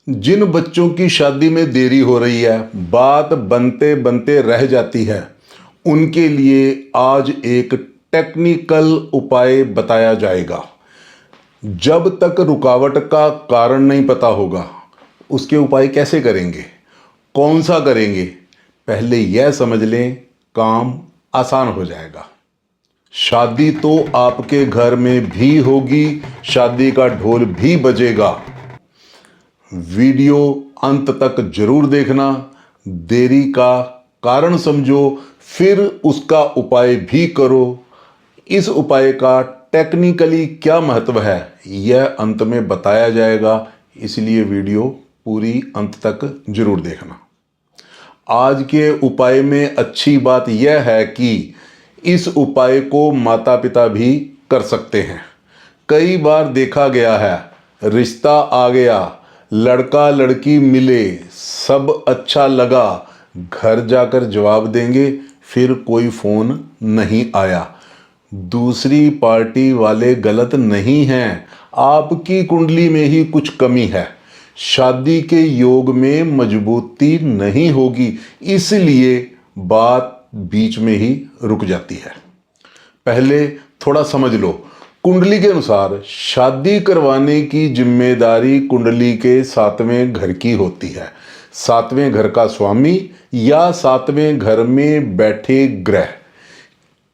जिन बच्चों की शादी में देरी हो रही है, बात बनते बनते रह जाती है, उनके लिए आज एक टेक्निकल उपाय बताया जाएगा। जब तक रुकावट का कारण नहीं पता होगा, उसके उपाय कैसे करेंगे, कौन सा करेंगे, पहले यह समझ लें, काम आसान हो जाएगा। शादी तो आपके घर में भी होगी, शादी का ढोल भी बजेगा। वीडियो अंत तक जरूर देखना, देरी का कारण समझो, फिर उसका उपाय भी करो। इस उपाय का टेक्निकली क्या महत्व है, यह अंत में बताया जाएगा, इसलिए वीडियो पूरी अंत तक जरूर देखना। आज के उपाय में अच्छी बात यह है कि इस उपाय को माता पिता भी कर सकते हैं। कई बार देखा गया है, रिश्ता आ गया, लड़का लड़की मिले, सब अच्छा लगा, घर जाकर जवाब देंगे फिर कोई फ़ोन नहीं आया। दूसरी पार्टी वाले गलत नहीं हैं, आपकी कुंडली में ही कुछ कमी है, शादी के योग में मजबूती नहीं होगी, इसलिए बात बीच में ही रुक जाती है। पहले थोड़ा समझ लो, कुंडली के अनुसार शादी करवाने की जिम्मेदारी कुंडली के 7वें घर की होती है। 7वें घर का स्वामी या 7वें घर में बैठे ग्रह।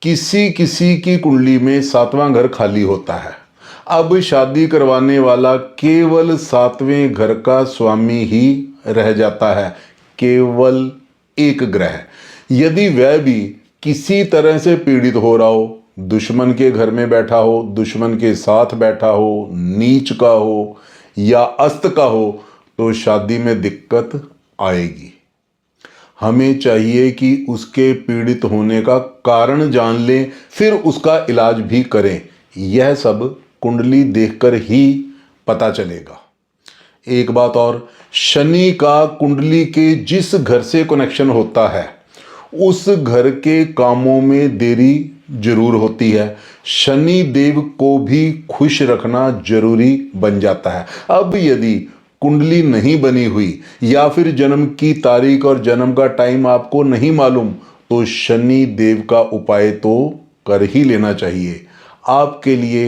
किसी किसी की कुंडली में 7वां घर खाली होता है। अब शादी करवाने वाला केवल 7वें घर का स्वामी ही रह जाता है, केवल एक ग्रह। यदि वह भी किसी तरह से पीड़ित हो रहा हो, दुश्मन के घर में बैठा हो, दुश्मन के साथ बैठा हो, नीच का हो या अस्त का हो, तो शादी में दिक्कत आएगी। हमें चाहिए कि उसके पीड़ित होने का कारण जान लें, फिर उसका इलाज भी करें। यह सब कुंडली देखकर ही पता चलेगा। एक बात और, शनि का कुंडली के जिस घर से कनेक्शन होता है, उस घर के कामों में देरी जरूर होती है। शनि देव को भी खुश रखना जरूरी बन जाता है। अब यदि कुंडली नहीं बनी हुई या फिर जन्म की तारीख और जन्म का टाइम आपको नहीं मालूम, तो शनि देव का उपाय तो कर ही लेना चाहिए। आपके लिए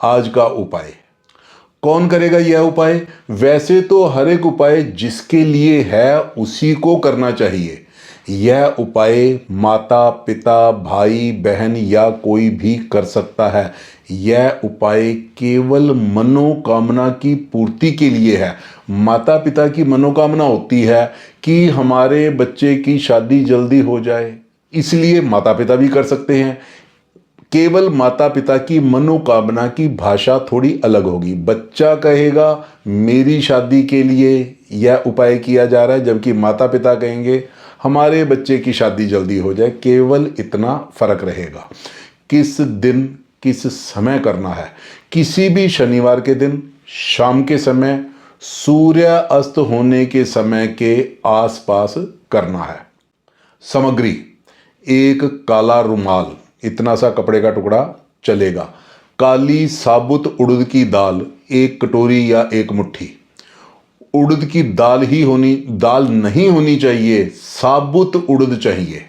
आज का उपाय कौन करेगा? यह उपाय वैसे तो हर एक उपाय जिसके लिए है उसी को करना चाहिए। यह उपाय माता पिता भाई बहन या कोई भी कर सकता है। यह उपाय केवल मनोकामना की पूर्ति के लिए है। माता पिता की मनोकामना होती है कि हमारे बच्चे की शादी जल्दी हो जाए, इसलिए माता पिता भी कर सकते हैं। केवल माता पिता की मनोकामना की भाषा थोड़ी अलग होगी। बच्चा कहेगा मेरी शादी के लिए यह उपाय किया जा रहा है, जबकि माता पिता कहेंगे हमारे बच्चे की शादी जल्दी हो जाए। केवल इतना फर्क रहेगा। किस दिन किस समय करना है? किसी भी शनिवार के दिन शाम के समय, सूर्य अस्त होने के समय के आसपास करना है। सामग्री: एक काला रुमाल, इतना सा कपड़े का टुकड़ा चलेगा। काली साबुत उड़द की दाल 1 कटोरी या 1 मुट्ठी। उड़द की दाल ही होनी, दाल नहीं होनी चाहिए, साबुत उड़द चाहिए,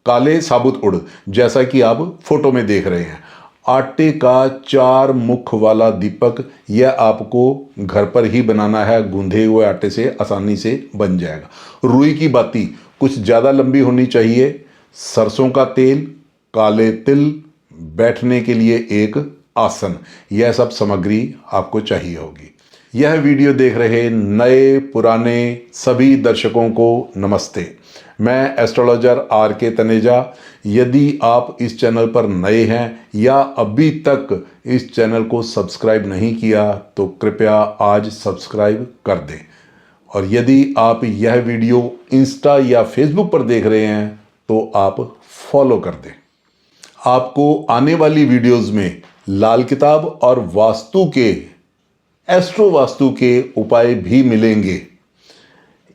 काले साबुत उड़द, जैसा कि आप फोटो में देख रहे हैं। आटे का 4 मुख वाला दीपक, यह आपको घर पर ही बनाना है, गूंधे हुए आटे से आसानी से बन जाएगा। रुई की बाती कुछ ज़्यादा लंबी होनी चाहिए। सरसों का तेल, काले तिल, बैठने के लिए एक आसन, यह सब सामग्री आपको चाहिए होगी। यह वीडियो देख रहे नए पुराने सभी दर्शकों को नमस्ते। मैं एस्ट्रोलॉजर RK तनेजा। यदि आप इस चैनल पर नए हैं या अभी तक इस चैनल को सब्सक्राइब नहीं किया, तो कृपया आज सब्सक्राइब कर दें। और यदि आप यह वीडियो इंस्टा या फेसबुक पर देख रहे हैं, तो आप फॉलो कर दें। आपको आने वाली वीडियोस में लाल किताब और वास्तु के, एस्ट्रो वास्तु के उपाय भी मिलेंगे।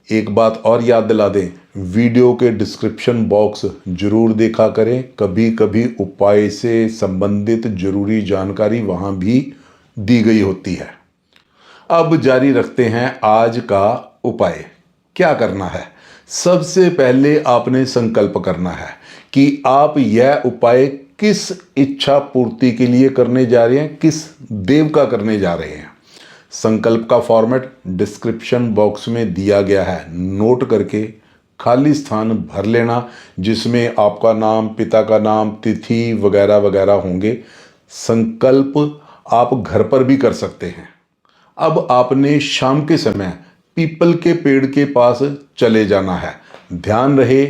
एक बात और याद दिला दें, वीडियो के डिस्क्रिप्शन बॉक्स जरूर देखा करें। कभी कभी उपाय से संबंधित जरूरी जानकारी वहां भी दी गई होती है। अब जारी रखते हैं आज का उपाय। क्या करना है? सबसे पहले आपने संकल्प करना है कि आप यह उपाय किस इच्छा पूर्ति के लिए करने जा रहे हैं, किस देव का करने जा रहे हैं। संकल्प का फॉर्मेट डिस्क्रिप्शन बॉक्स में दिया गया है, नोट करके खाली स्थान भर लेना, जिसमें आपका नाम, पिता का नाम, तिथि वगैरह वगैरह होंगे। संकल्प आप घर पर भी कर सकते हैं। अब आपने शाम के समय पीपल के पेड़ के पास चले जाना है। ध्यान रहे,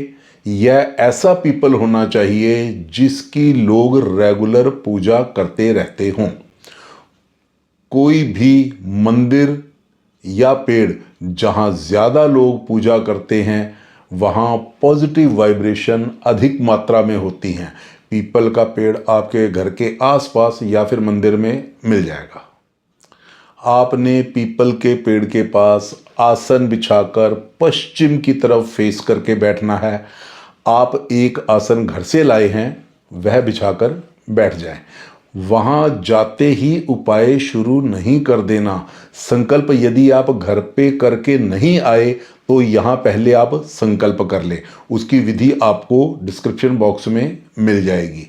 यह ऐसा पीपल होना चाहिए जिसकी लोग रेगुलर पूजा करते रहते हों। कोई भी मंदिर या पेड़ जहां ज्यादा लोग पूजा करते हैं वहां पॉजिटिव वाइब्रेशन अधिक मात्रा में होती हैं। पीपल का पेड़ आपके घर के आसपास या फिर मंदिर में मिल जाएगा। आपने पीपल के पेड़ के पास आसन बिछाकर पश्चिम की तरफ फेस करके बैठना है। आप एक आसन घर से लाए हैं, वह बिछाकर बैठ जाएं। वहां जाते ही उपाय शुरू नहीं कर देना। संकल्प यदि आप घर पे करके नहीं आए तो यहां पहले आप संकल्प कर ले। उसकी विधि आपको डिस्क्रिप्शन बॉक्स में मिल जाएगी।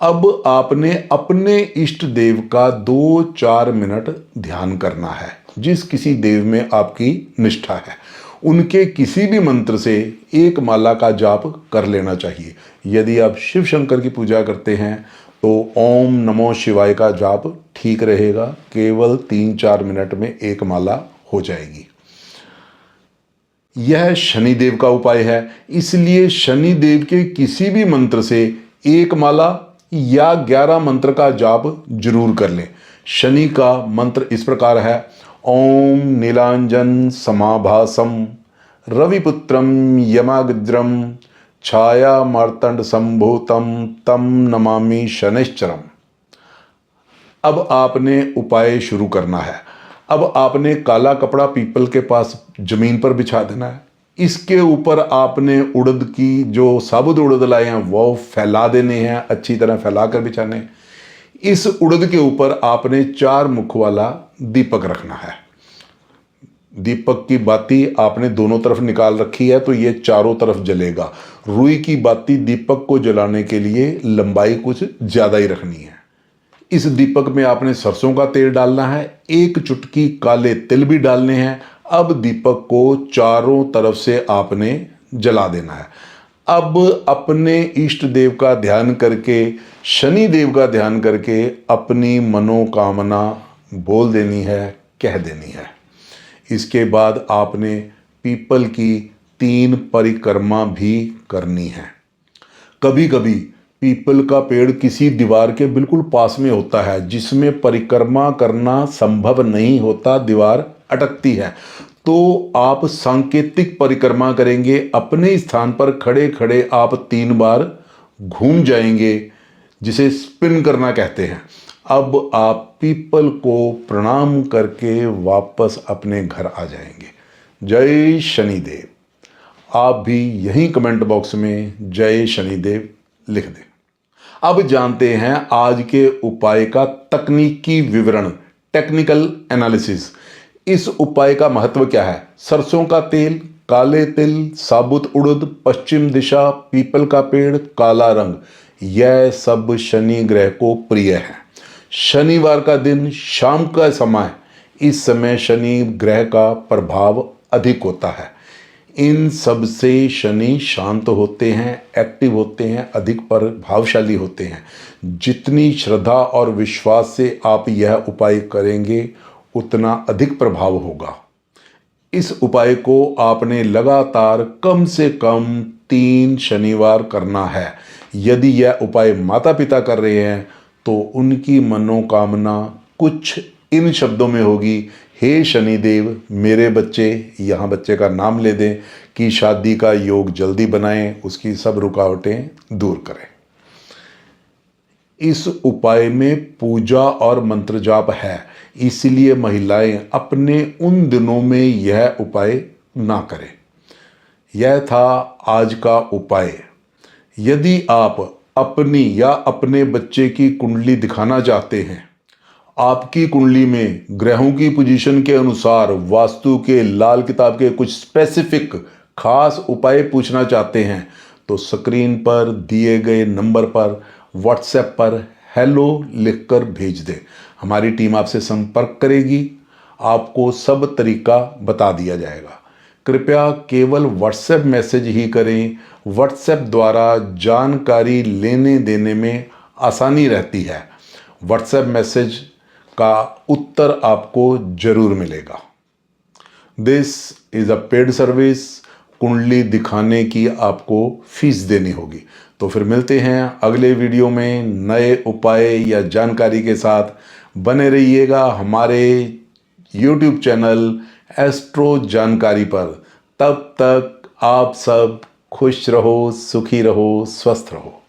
अब आपने अपने इष्ट देव का 2-4 मिनट ध्यान करना है। जिस किसी देव में आपकी निष्ठा है उनके किसी भी मंत्र से एक माला का जाप कर लेना चाहिए। यदि आप शिव शंकर की पूजा करते हैं तो ओम नमो शिवाय का जाप ठीक रहेगा। केवल 3-4 मिनट में एक माला हो जाएगी। यह शनिदेव का उपाय है, इसलिए शनिदेव के किसी भी मंत्र से एक माला या 11 मंत्र का जाप जरूर कर लें। शनि का मंत्र इस प्रकार है, ओम नीलांजन समाभासम रविपुत्रम यमाग्रम छाया मार्तंड संभूतम तम नमामि शनिश्चरम। अब आपने उपाय शुरू करना है। अब आपने काला कपड़ा पीपल के पास जमीन पर बिछा देना है। इसके ऊपर आपने उड़द की जो साबुत उड़द लाए हैं वो फैला देने हैं, अच्छी तरह फैला कर बिछाने। इस उड़द के ऊपर आपने 4 मुख वाला दीपक रखना है। दीपक की बाती आपने दोनों तरफ निकाल रखी है तो ये चारों तरफ जलेगा। रुई की बाती दीपक को जलाने के लिए लंबाई कुछ ज्यादा ही रखनी है। इस दीपक में आपने सरसों का तेल डालना है, 1 चुटकी काले तिल भी डालने हैं। अब दीपक को चारों तरफ से आपने जला देना है। अब अपने इष्ट देव का ध्यान करके, शनि देव का ध्यान करके अपनी मनोकामना बोल देनी है, कह देनी है। इसके बाद आपने पीपल की 3 परिक्रमा भी करनी है। कभी कभी पीपल का पेड़ किसी दीवार के बिल्कुल पास में होता है जिसमें परिक्रमा करना संभव नहीं होता, दीवार अटकती है। तो आप सांकेतिक परिक्रमा करेंगे। अपने स्थान पर खड़े खड़े आप 3 बार घूम जाएंगे, जिसे स्पिन करना कहते हैं। अब आप पीपल को प्रणाम करके वापस अपने घर आ जाएंगे। जय शनिदेव। आप भी यहीं कमेंट बॉक्स में जय शनिदेव लिख दें। अब जानते हैं आज के उपाय का तकनीकी विवरण, टेक्निकल एनालिसिस। इस उपाय का महत्व क्या है? सरसों का तेल, काले तिल, साबुत उड़द, पश्चिम दिशा, पीपल का पेड़, काला रंग, यह सब शनि ग्रह को प्रिय है। शनिवार का दिन, शाम का समय, इस समय शनि ग्रह का प्रभाव अधिक होता है। इन सब से शनि शांत होते हैं, एक्टिव होते हैं, अधिक प्रभावशाली होते हैं। जितनी श्रद्धा और विश्वास से आप यह उपाय करेंगे उतना अधिक प्रभाव होगा। इस उपाय को आपने लगातार कम से कम 3 शनिवार करना है। यदि यह उपाय माता पिता कर रहे हैं तो उनकी मनोकामना कुछ इन शब्दों में होगी, हे शनिदेव मेरे बच्चे, यहाँ बच्चे का नाम ले दें, कि शादी का योग जल्दी बनाएं, उसकी सब रुकावटें दूर करें। इस उपाय में पूजा और मंत्र जाप है, इसलिए महिलाएं अपने उन दिनों में यह उपाय ना करें। यह था आज का उपाय। यदि आप अपनी या अपने बच्चे की कुंडली दिखाना चाहते हैं आपकी कुंडली में ग्रहों की पोजीशन के अनुसार वास्तु के लाल किताब के कुछ स्पेसिफिक खास उपाय पूछना चाहते हैं तो स्क्रीन पर दिए गए नंबर पर व्हाट्सएप पर हेलो लिखकर भेज दें। हमारी टीम आपसे संपर्क करेगी, आपको सब तरीका बता दिया जाएगा। कृपया केवल व्हाट्सएप मैसेज ही करें। व्हाट्सएप द्वारा जानकारी लेने देने में आसानी रहती है। व्हाट्सएप मैसेज का उत्तर आपको जरूर मिलेगा। This is a paid service. कुंडली दिखाने की आपको फीस देनी होगी। तो फिर मिलते हैं अगले वीडियो में नए उपाय या जानकारी के साथ। बने रहिएगा हमारे YouTube चैनल एस्ट्रो जानकारी पर। तब तक आप सब खुश रहो, सुखी रहो, स्वस्थ रहो।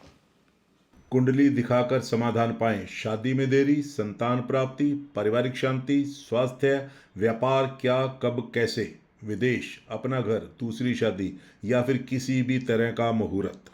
कुंडली दिखाकर समाधान पाएं। शादी में देरी, संतान प्राप्ति, पारिवारिक शांति, स्वास्थ्य, व्यापार, क्या, कब, कैसे, विदेश, अपना घर, दूसरी शादी या फिर किसी भी तरह का मुहूर्त।